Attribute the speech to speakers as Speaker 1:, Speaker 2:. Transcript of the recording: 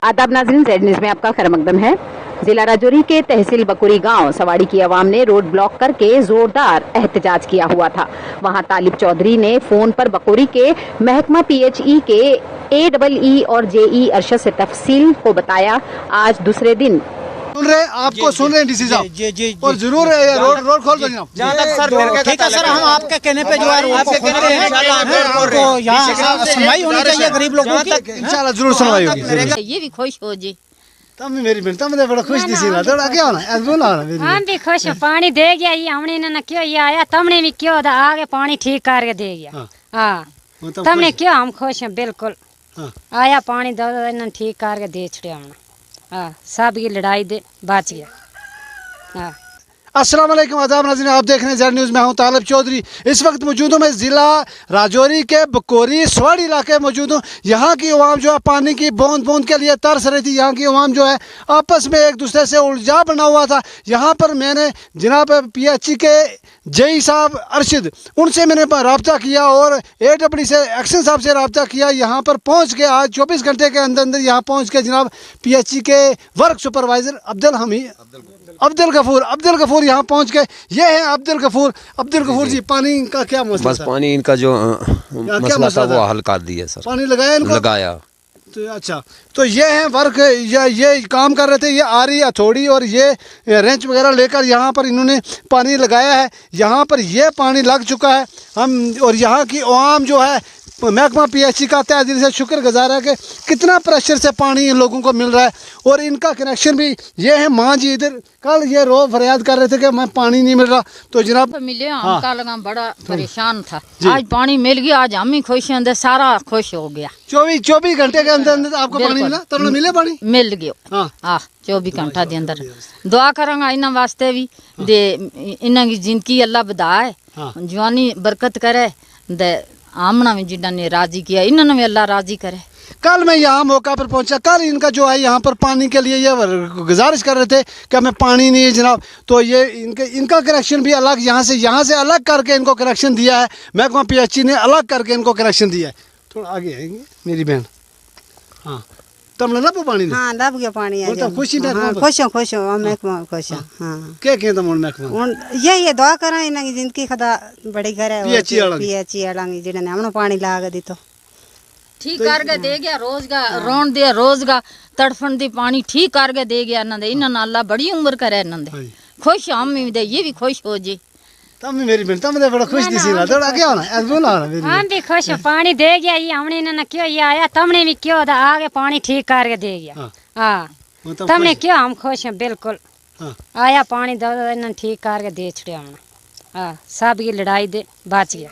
Speaker 1: आदाब नाज़रीन, Z news में आपका खैर मकदम है। जिला राजौरी के तहसील बकुरी गांव सवाड़ी की आवाम ने रोड ब्लॉक करके जोरदार एहतजाज किया हुआ था। वहां तालिब चौधरी ने फोन पर बकुरी के महकमा PHE के AEE और JE अरशद से तफसील को बताया। आज दूसरे दिन
Speaker 2: सुन रहे आपको सुन रहे हैं डीसी साहब, और जरूर रोड खोल दो जनाब।
Speaker 3: जहाँ तक सर ठीक है सर, हम आपके कहने पे जो है रोड को खोलते हैं, तो यहाँ सुनवाई होनी चाहिए गरीब लोगों की।
Speaker 2: इंशाल्लाह जरूर सुनवाई होगी।
Speaker 4: ये भी खुश हो जी।
Speaker 2: तब मेरी बेटी तब बड़ा खुश डीसी ला थोड़ा क्या होना है बोला मेरी
Speaker 5: हम भी खुश हैं। पानी दे गया ये हमने ना क्यों ये आया, तुमने भी क्यों आगे पानी ठीक करके दे गया। हाँ तुमने क्यों, हम खुश हैं बिल्कुल। आया पानी दो इन्होंने ठीक करके दे छड़िया। हाँ सब की लड़ाई दे बच गया। हाँ
Speaker 2: अस्सलाम वालेकुम, आदाब नाज़रीन, आप देख रहे हैं ज़ेड न्यूज़ में हूँ तालिब चौधरी। इस वक्त मौजूद हूँ मैं ज़िला राजौरी के बकोरी सवाड़ी इलाके में मौजूद हूँ। यहाँ की अवाम जो है पानी की बूंद बूंद के लिए तरस रही थी। यहाँ की अवाम जो है आपस में एक दूसरे से उलझा बना हुआ था। यहाँ पर मैंने जनाब PHE के JE साहब अरशद, उनसे मैंने रब्ता किया और AEE से एक्शन साहब से रब्ता किया। यहाँ पर पहुँच के आज 24 घंटे के अंदर अंदर यहाँ पहुँच के जनाब PHE के वर्क सुपरवाइज़र अब्दुल गफूर यहाँ पहुँच गए। ये है अब्दुल गफूर जी, पानी का क्या मसला?
Speaker 6: बस पानी इनका जो मसला था वो हल कर दिया सर।
Speaker 2: पानी लगाया इनको? लगाया। तो अच्छा, तो ये है वर्क, ये काम कर रहे थे, ये आरी हथौड़ी और ये रेंच वगैरह लेकर यहाँ पर इन्होंने पानी लगाया है। यहाँ पर ये पानी लग चुका है। हम और यहाँ की अवाम जो है महकमा PHE का तहे दिल से शुक्रगुजार है कि कितना प्रेशर से पानी इन लोगों को मिल रहा है। और इनका कनेक्शन भी ये है माँ जी इधर कल ये रो फरियाद कर रहे थे कि मैं पानी नहीं मिल रहा, तो जनाब
Speaker 4: मिले हम कल बड़ा परेशान था, आज पानी मिल गया। आज हम ही खुश हैं, सारा खुश हो गया।
Speaker 2: 24 घंटे के अंदर अंदर आपको पानी मिला? तब ना मिले पानी
Speaker 4: मिल गया। हाँ 24 घंटा के अंदर दुआ करांगा इन्हों वास्ते भी दे, इन्हों की जिंदगी अल्लाह बधाए, जवानी बरकत करे दे, आमना में जिन्होंने राजी किया इन्होंने भी अल्लाह राजी करे।
Speaker 2: कल मैं यहाँ मौका पर पहुँचा, कल इनका जो है यहाँ पर पानी के लिए ये गुजारिश कर रहे थे कि हमें पानी नहीं है जनाब, तो ये इनका कनेक्शन भी अलग यहाँ से अलग करके इनको कनेक्शन दिया है। महकमा PHE ने अलग करके इनको कनेक्शन दिया है। थोड़ा आगे आएंगे मेरी बहन। हाँ तब लब पानी?
Speaker 7: हाँ लब गया पानी।
Speaker 2: खुशी
Speaker 7: खुश हो महकमा खुश। हाँ
Speaker 2: क्या कहते महकमा
Speaker 7: ये दुआ करा इन्हों की जिंदगी खदा बड़ी करे
Speaker 2: PHE
Speaker 7: जिन्होंने हमने पानी ला के दी तो
Speaker 4: ठीक करके दे गया। रोजगार रोन दे रोजगार तड़फन दी पानी ठीक करके दे गया। इन्होंने अल्लाह बड़ी उम्र करे। खुश हम दे, ये भी खुश हो जी।
Speaker 2: तब मेरी बहन तब बड़ा खुश थी सीला थोड़ा क्या होना है बोला मेरी।
Speaker 5: हम भी खुश हैं। पानी दे गया ये हमने ना क्यों ये आया, तुमने भी क्यों आगे पानी ठीक करके दे गया। हाँ तुमने क्यों, हम खुश हैं बिल्कुल। आया पानी दो इन्होंने ठीक करके दे छड़िया। हाँ सब की लड़ाई दे बच गया।